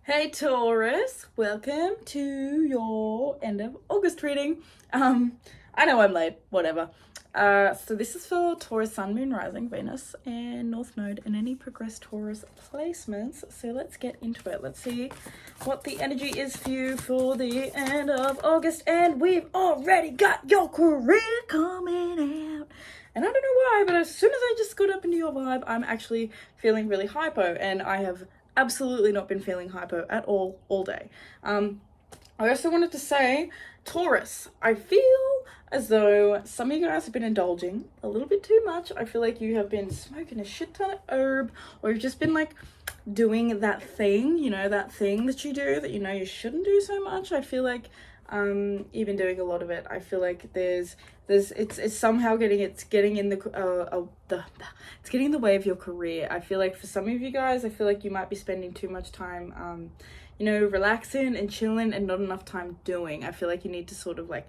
Hey Taurus, welcome to your end of August reading. I know I'm late, whatever. So this is for Taurus, Sun, Moon, Rising, Venus, and North Node, and any progressed Taurus placements. So let's get into it. Let's see what the energy is for you for the end of August. And we've already got your career coming out. And I don't know why, but as soon as I just got up into your vibe, I'm actually feeling really hypo, and I have absolutely not been feeling hypo at all day. I also wanted to say, Taurus, I feel as though some of you guys have been indulging a little bit too much. I feel like you have been smoking a shit ton of herb, or you've just been like doing that thing, that thing that you do that you shouldn't do so much. I feel like you've been doing a lot of it. I feel like it's somehow getting in the it's getting in the way of your career. I feel like for some of you guys, I feel like you might be spending too much time relaxing and chilling and not enough time doing. I feel like you need to sort of like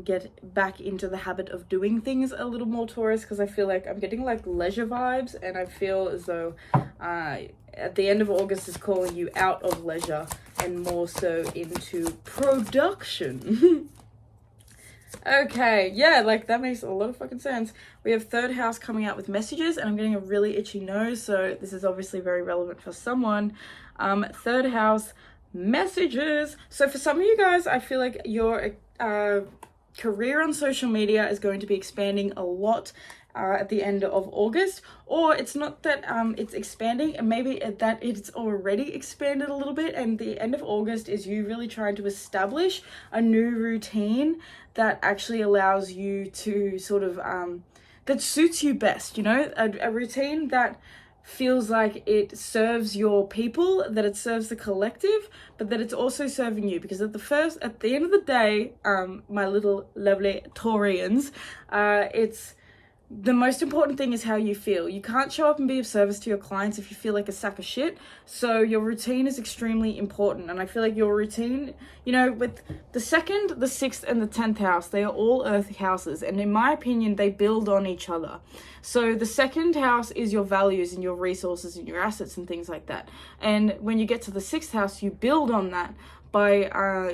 get back into the habit of doing things a little more, Taurus, because I feel like I'm getting like leisure vibes, and I feel as though at the end of August is calling you out of leisure and more so into production. Okay, yeah, like that makes a lot of fucking sense. We have third house coming out with messages, and I'm getting a really itchy nose, so this is obviously very relevant for someone. Third house messages. So for some of you guys, I feel like your career on social media is going to be expanding a lot at the end of August, or it's not that it's expanding, and maybe that it's already expanded a little bit, and the end of August is you really trying to establish a new routine that actually allows you to sort of that suits you best, a routine that feels like it serves your people, that it serves the collective, but that it's also serving you, because at the end of the day, my little lovely Taurians, it's the most important thing is how you feel. You can't show up and be of service to your clients if you feel like a sack of shit. So your routine is extremely important. And I feel like your routine, with the 2nd, the 6th, and the 10th house, they are all earth houses. And in my opinion, they build on each other. So the 2nd house is your values and your resources and your assets and things like that. And when you get to the 6th house, you build on that by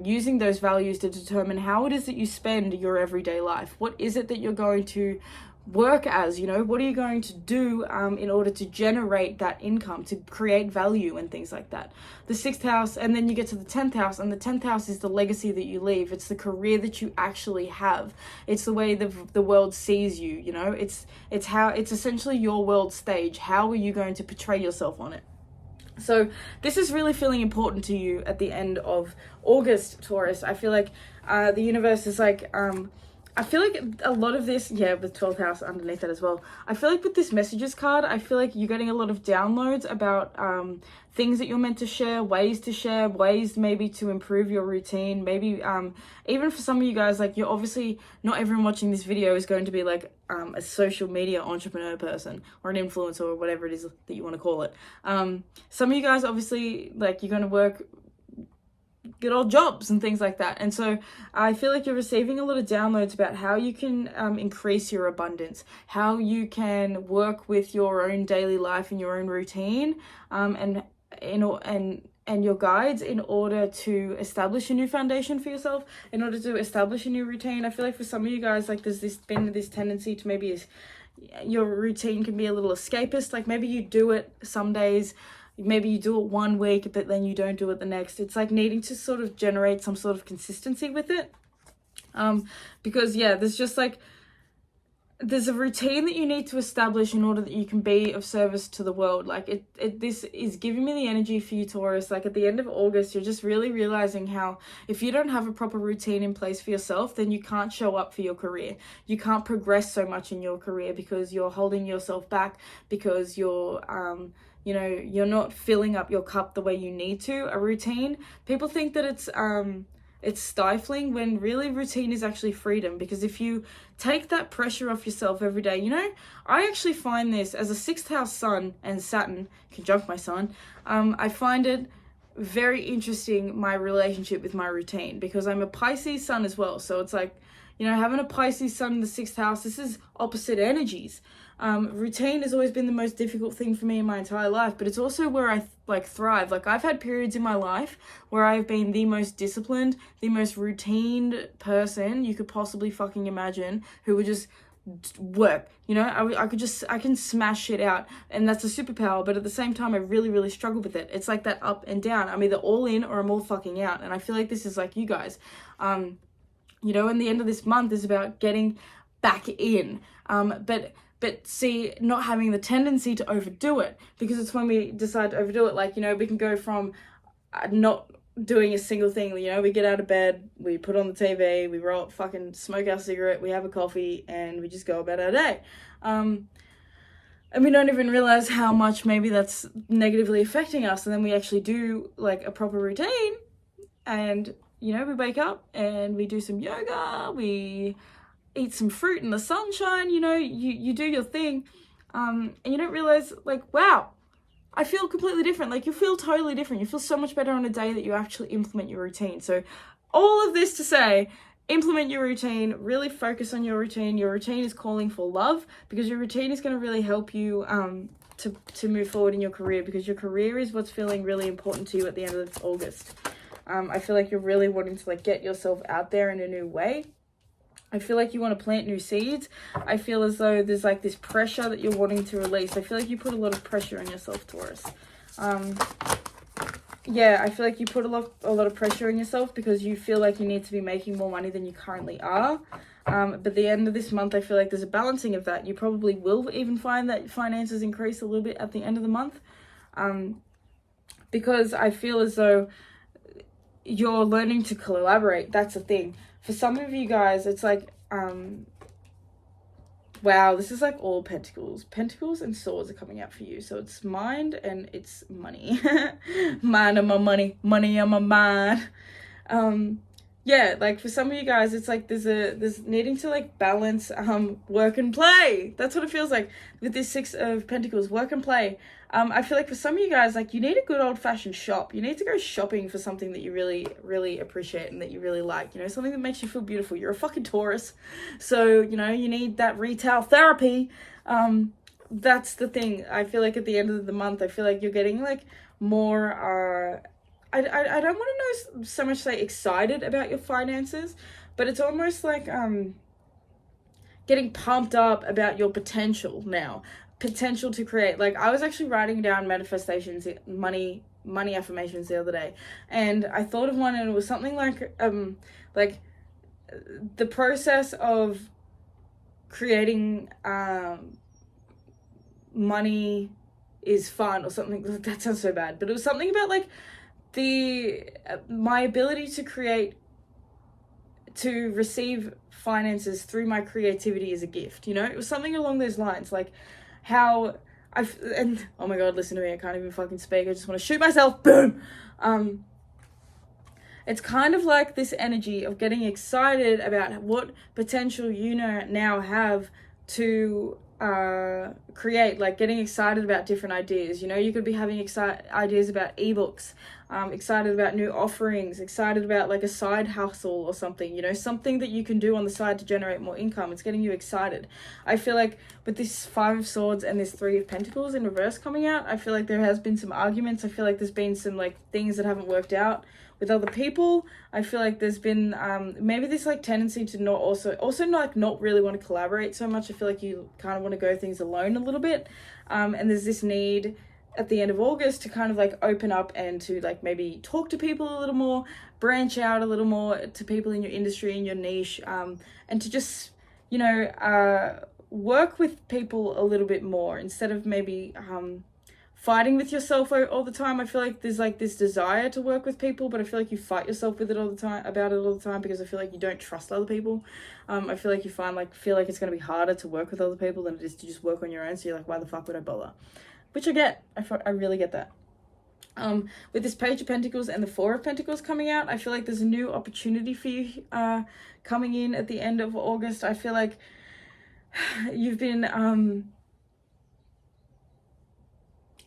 using those values to determine how it is that you spend your everyday life. What is it that you're going to work as? What are you going to do in order to generate that income, to create value and things like that? The 6th house, and then you get to the 10th house, and the 10th house is the legacy that you leave. It's the career that you actually have. It's the way the world sees you. It's essentially your world stage. How are you going to portray yourself on it? So this is really feeling important to you at the end of August, Taurus. I feel like the universe is like, I feel like a lot of this, with 12th house underneath it as well. I feel like with this messages card, I feel like you're getting a lot of downloads about things that you're meant to share, ways maybe to improve your routine. Maybe even for some of you guys, like, you're obviously, not everyone watching this video is going to be like a social media entrepreneur person or an influencer or whatever it is that you want to call it. Some of you guys, obviously, like, you're going to work good old jobs and things like that, and so I feel like you're receiving a lot of downloads about how you can increase your abundance, how you can work with your own daily life and your own routine, and your guides in order to establish a new foundation for yourself, in order to establish a new routine. I feel like for some of you guys, like, there's been this tendency to maybe your routine can be a little escapist. Like, maybe you do it some days, maybe you do it one week, but then you don't do it the next. It's like needing to sort of generate some sort of consistency with it. Because there's just like, there's a routine that you need to establish in order that you can be of service to the world. Like this is giving me the energy for you, Taurus. Like, at the end of August, you're just really realizing how if you don't have a proper routine in place for yourself, then you can't show up for your career. You can't progress so much in your career because you're holding yourself back, because you're you're not filling up your cup the way you need to. A routine, people think that it's stifling, when really routine is actually freedom. Because if you take that pressure off yourself every day, I actually find this as a 6th house sun and Saturn conjunct my sun, I find it very interesting, my relationship with my routine, because I'm a Pisces sun as well. So it's like, You know, having a Pisces sun in the 6th house, this is opposite energies. Routine has always been the most difficult thing for me in my entire life, but it's also where I like thrive. Like, I've had periods in my life where I've been the most disciplined, the most routine person you could possibly fucking imagine, who would just work, you know. I can smash shit out, and that's a superpower, but at the same time I really struggle with it. It's like that up and down. I'm either all in or I'm all fucking out, and I feel like this is like you guys. You know, and the end of this month is about getting back in, but see, not having the tendency to overdo it, because it's when we decide to overdo it, like, you know, we can go from not doing a single thing. You know, we get out of bed, we put on the TV, we fucking smoke our cigarette, we have a coffee, and we just go about our day. And we don't even realize how much maybe that's negatively affecting us. And then we actually do like a proper routine, and, you know, we wake up and we do some yoga, we eat some fruit in the sunshine, you know, you do your thing, and you don't realize, like, wow, I feel completely different. Like, you feel totally different. You feel so much better on a day that you actually implement your routine. So all of this to say, implement your routine, really focus on your routine. Your routine is calling for love, because your routine is going to really help you to move forward in your career, because your career is what's feeling really important to you at the end of August. I feel like you're really wanting to like get yourself out there in a new way. I feel like you want to plant new seeds. I feel as though there's like this pressure that you're wanting to release. I feel like you put a lot of pressure on yourself, Taurus. Yeah, I feel like you put a lot of pressure on yourself because you feel like you need to be making more money than you currently are. But at the end of this month, I feel like there's a balancing of that. You probably will even find that finances increase a little bit at the end of the month. Because I feel as though you're learning to collaborate. That's the thing. For some of you guys, it's like, wow, this is like all pentacles. Pentacles and swords are coming out for you. So it's mind and it's money. Mind on my money, money on my mind. Yeah, like for some of you guys, it's like there's needing to like balance work and play. That's what it feels like with this 6 of Pentacles, work and play. I feel like for some of you guys, like, you need a good old-fashioned shop. You need to go shopping for something that you really appreciate and that you really like, you know, something that makes you feel beautiful. You're a fucking Taurus, so, you know, you need that retail therapy. That's the thing. I feel like at the end of the month, I feel like you're getting like more I don't want to know so much like excited about your finances, but it's almost like getting pumped up about your potential now. Potential to create. Like, I was actually writing down manifestations, money affirmations the other day, and I thought of one, and it was something like the process of creating money is fun, or something. That sounds so bad, but it was something about like my ability to receive finances through my creativity is a gift, you know. It was something along those lines, like how and oh my god, listen to me, I can't even fucking speak, I just want to shoot myself, boom. It's kind of like this energy of getting excited about what potential you now have to create, like getting excited about different ideas. You know, you could be having ideas about ebooks, excited about new offerings, excited about like a side hustle or something, you know, something that you can do on the side to generate more income. It's getting you excited. I feel like with this 5 of Swords and this 3 of Pentacles in reverse coming out, I feel like there has been some arguments. I feel like there's been some like things that haven't worked out with other people. I feel like there's been maybe this like tendency to not really want to collaborate so much. I feel like you kind of want to go things alone a little bit, and there's this need at the end of August to kind of like open up and to like maybe talk to people a little more, branch out a little more to people in your industry, in your niche, and to just, you know, work with people a little bit more instead of maybe fighting with yourself all the time. I feel like there's like this desire to work with people, but I feel like you fight yourself with it all the time because I feel like you don't trust other people. I feel like you feel like it's going to be harder to work with other people than it is to just work on your own. So you're like, why the fuck would I bother? Which I get. I really get that. With this Page of Pentacles and the 4 of Pentacles coming out, I feel like there's a new opportunity for you coming in at the end of August. I feel like you've been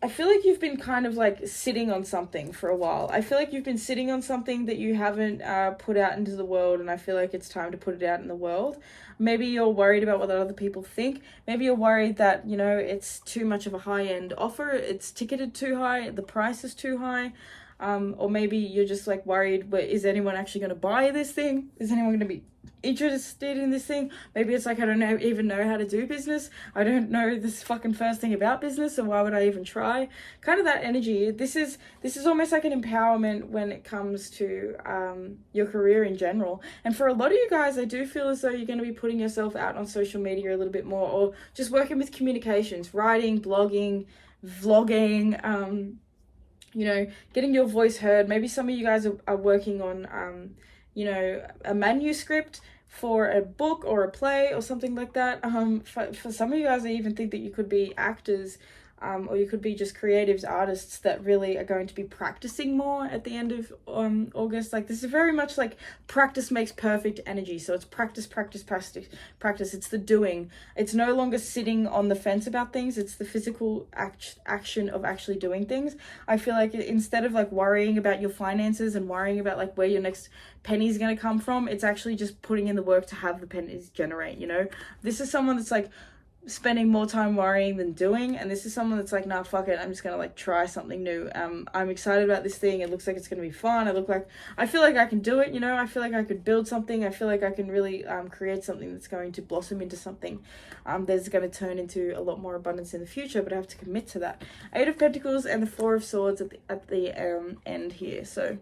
I feel like you've been kind of like sitting on something for a while. I feel like you've been sitting on something that you haven't put out into the world, and I feel like it's time to put it out in the world. Maybe you're worried about what other people think. Maybe you're worried that, you know, it's too much of a high-end offer. It's ticketed too high. The price is too high. Or maybe you're just like worried, but is anyone actually going to buy this thing? Is anyone going to be interested in this thing? Maybe it's like, I don't even know how to do business. I don't know this fucking first thing about business, so why would I even try? Kind of that energy. This is almost like an empowerment when it comes to your career in general. And for a lot of you guys, I do feel as though you're going to be putting yourself out on social media a little bit more, or just working with communications, writing, blogging, vlogging, you know, getting your voice heard. Maybe some of you guys are working on, you know, a manuscript for a book or a play or something like that. For some of you guys, I even think that you could be actors, or you could be just creatives, artists that really are going to be practicing more at the end of August. Like, this is very much like practice makes perfect energy. So it's practice, practice, practice, practice. It's the doing. It's no longer sitting on the fence about things. It's the physical action of actually doing things. I feel like instead of like worrying about your finances and worrying about like where your next penny is going to come from, it's actually just putting in the work to have the pennies generate, you know? This is someone that's like spending more time worrying than doing, and this is someone that's like, nah, fuck it, I'm just gonna like try something new. I'm excited about this thing. It looks like it's gonna be fun. I feel like I can do it, you know. I feel like I could build something. I feel like I can really create something that's going to blossom into something that's going to turn into a lot more abundance in the future, but I have to commit to that. 8 of Pentacles and the 4 of Swords at the end here. So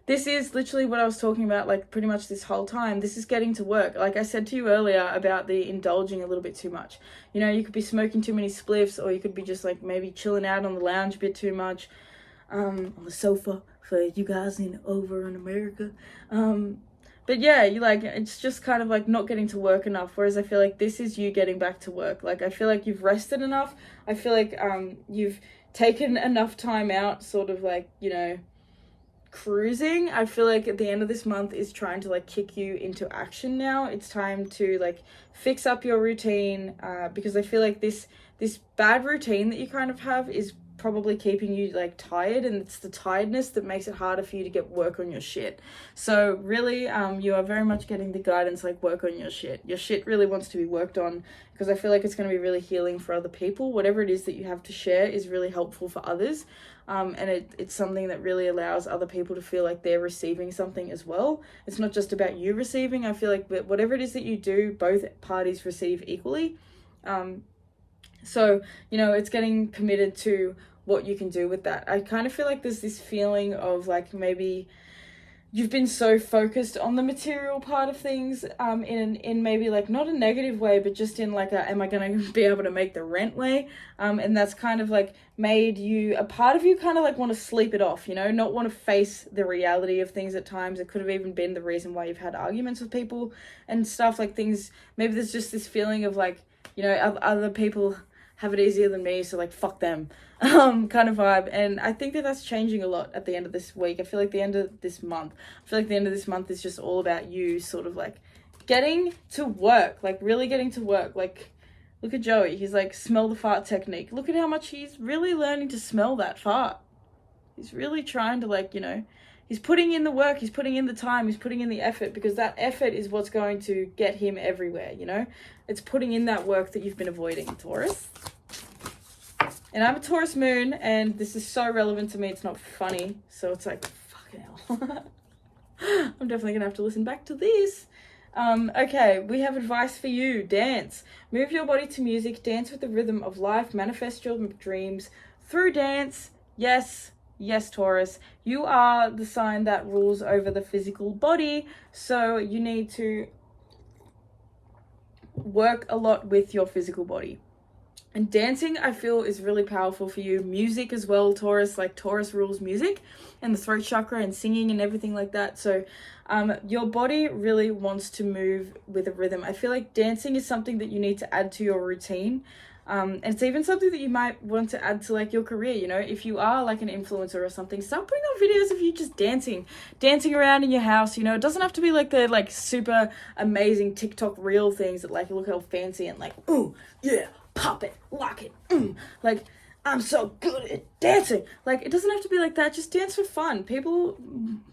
this is literally what I was talking about, like, pretty much this whole time. This is getting to work. Like I said to you earlier about the indulging a little bit too much. You know, you could be smoking too many spliffs, or you could be just, like, maybe chilling out on the lounge a bit too much, on the sofa for you guys over in America. But yeah, you like, it's just kind of like not getting to work enough. Whereas I feel like this is you getting back to work. Like, I feel like you've rested enough. I feel like you've taken enough time out, sort of like, you know, cruising. I feel like at the end of this month is trying to like kick you into action now. It's time to like fix up your routine, because I feel like this bad routine that you kind of have is probably keeping you like tired, and it's the tiredness that makes it harder for you to get work on your shit. So really, you are very much getting the guidance, like, work on your shit. Your shit really wants to be worked on, because I feel like it's going to be really healing for other people. Whatever it is that you have to share is really helpful for others, and it's something that really allows other people to feel like they're receiving something as well. It's not just about you receiving. I feel like whatever it is that you do, both parties receive equally. So, you know, it's getting committed to what you can do with that. I kind of feel like there's this feeling of like maybe you've been so focused on the material part of things, in maybe like not a negative way, but just in like a, am I going to be able to make the rent way? And that's kind of like made you, a part of you kind of like want to sleep it off, you know, not want to face the reality of things at times. It could have even been the reason why you've had arguments with people and stuff, like things, maybe there's just this feeling of like, you know, other people have it easier than me, so like fuck them, kind of vibe. And I think that that's changing a lot at the end of this week. I feel like the end of this month, is just all about you sort of like getting to work, like really getting to work. Like, look at Joey, he's like, smell the fart technique. Look at how much he's really learning to smell that fart. He's really trying to, like, you know, he's putting in the work, he's putting in the time, he's putting in the effort, because that effort is what's going to get him everywhere, you know? It's putting in that work that you've been avoiding, Taurus. And I'm a Taurus moon, and this is so relevant to me, it's not funny. So it's like, fucking hell. I'm definitely going to have to listen back to this. Okay, we have advice for you. Dance. Move your body to music. Dance with the rhythm of life. Manifest your dreams through dance. Yes. Yes, Taurus, you are the sign that rules over the physical body, so you need to work a lot with your physical body. And dancing, I feel, is really powerful for you. Music as well, Taurus, like Taurus rules music and the throat chakra and singing and everything like that. So your body really wants to move with a rhythm. I feel like dancing is something that you need to add to your routine. And it's even something that you might want to add to like your career, you know, if you are like an influencer or something, start putting on videos of you just dancing around in your house, you know. It doesn't have to be like the like super amazing TikTok reel things that like look all fancy and like, ooh, yeah, pop it, lock it, like, I'm so good at dancing. Like, it doesn't have to be like that. Just dance for fun. People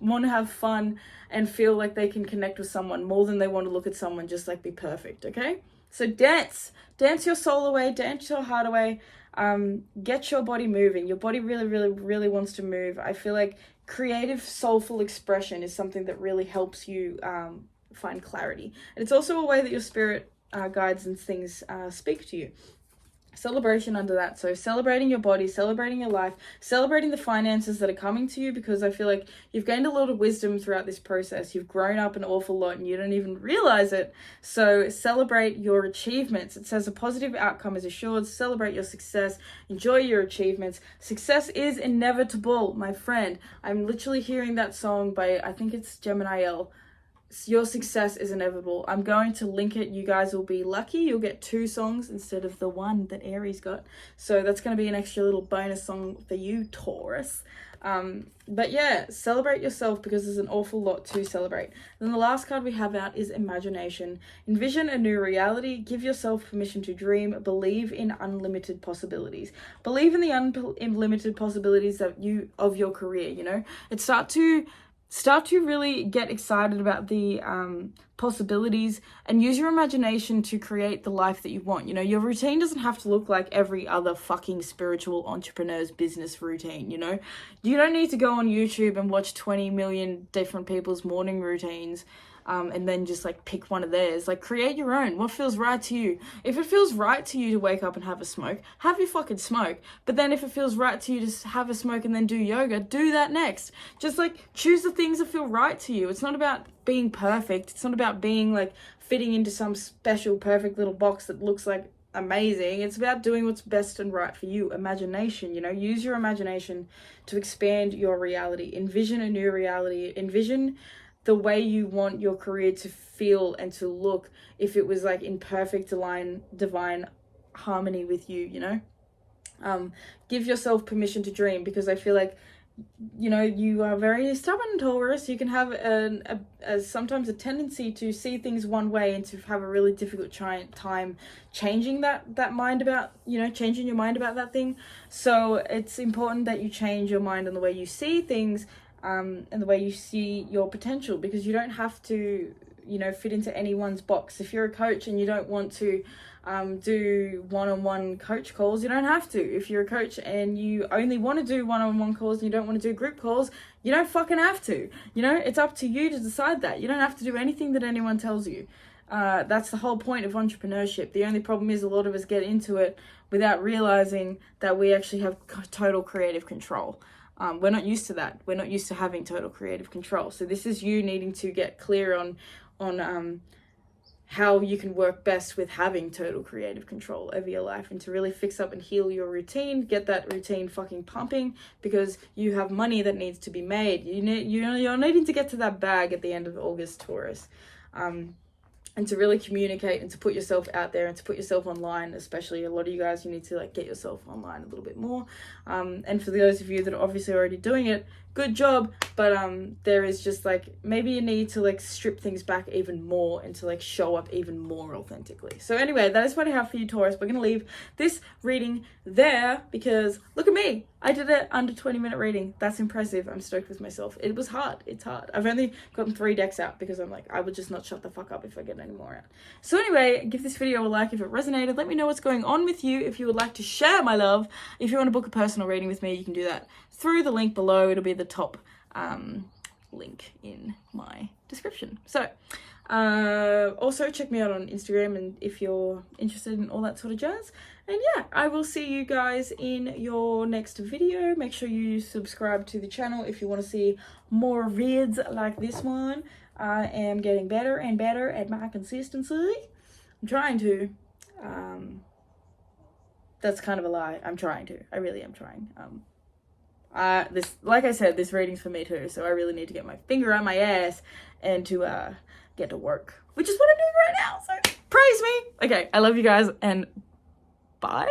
want to have fun and feel like they can connect with someone more than they want to look at someone just like be perfect, okay? So dance. Dance your soul away. Dance your heart away. Get your body moving. Your body really, really, really wants to move. I feel like creative, soulful expression is something that really helps you find clarity. And it's also a way that your spirit guides and things speak to you. Celebration under that. So celebrating your body, celebrating your life, celebrating the finances that are coming to you, because I feel like you've gained a lot of wisdom throughout this process. You've grown up an awful lot and you don't even realize it. So celebrate your achievements. It says a positive outcome is assured. Celebrate your success. Enjoy your achievements. Success is inevitable, my friend. I'm literally hearing that song by, I think it's Gemini L. Your success is inevitable. I'm going to link it. You guys will be lucky. You'll get 2 songs instead of the one that Aries got. So that's going to be an extra little bonus song for you, Taurus. But yeah, celebrate yourself because there's an awful lot to celebrate. Then the last card we have out is imagination. Envision a new reality. Give yourself permission to dream. Believe in unlimited possibilities. Believe in the unlimited possibilities of your career, you know. Start to really get excited about the possibilities and use your imagination to create the life that you want. You know, your routine doesn't have to look like every other fucking spiritual entrepreneur's business routine, you know? You don't need to go on YouTube and watch 20 million different people's morning routines and then just like pick one of theirs. Like, create your own. What feels right to you? If it feels right to you to wake up and have a smoke, have your fucking smoke. But then if it feels right to you to have a smoke and then do yoga, do that next. Just like choose the things that feel right to you. It's not about being perfect. It's not about being like fitting into some special perfect little box that looks like amazing. It's about doing what's best and right for you. Imagination, you know, use your imagination to expand your reality. Envision a new reality. Envision the way you want your career to feel and to look if it was like in perfect divine harmony with you, you know. Give yourself permission to dream, because I feel like, you know, you are very stubborn, Taurus. You can have sometimes a tendency to see things one way and to have a really difficult time changing that mind about, you know, changing your mind about that thing. So it's important that you change your mind on the way you see things, and the way you see your potential, because you don't have to, you know, fit into anyone's box. If you're a coach and you don't want to do one-on-one coach calls, you don't have to. If you're a coach and you only want to do one-on-one calls and you don't want to do group calls, you don't fucking have to. You know, it's up to you to decide that. You don't have to do anything that anyone tells you. That's the whole point of entrepreneurship. The only problem is a lot of us get into it without realizing that we actually have total creative control. We're not used to that. We're not used to having total creative control. So this is you needing to get clear on how you can work best with having total creative control over your life, and to really fix up and heal your routine, get that routine fucking pumping, because you have money that needs to be made. You're needing to get to that bag at the end of August, Taurus. And to really communicate and to put yourself out there and to put yourself online, especially a lot of you guys, you need to like get yourself online a little bit more. And for those of you that are obviously already doing it, good job. But there is just like, maybe you need to like strip things back even more and to like show up even more authentically. So anyway, that is what I have for you, Taurus. We're going to leave this reading there because look at me. I did it under 20-minute reading. That's impressive. I'm stoked with myself. It was hard. It's hard. I've only gotten 3 decks out because I'm like, I would just not shut the fuck up if I get any more out. So anyway, give this video a like if it resonated. Let me know what's going on with you. If you would like to share my love, if you want to book a personal reading with me, you can do that through the link below. It'll be the top link in my description. So also check me out on Instagram and if you're interested in all that sort of jazz. And yeah, I will see you guys in your next video. Make sure you subscribe to the channel if you want to see more vids like this one. I am getting better and better at my consistency. I'm trying to. That's kind of a lie. I'm trying to. I really am trying. Like I said, this reading's for me too, so I really need to get my finger on my ass and to get to work, which is what I'm doing right now, so praise me. Okay, I love you guys, and bye.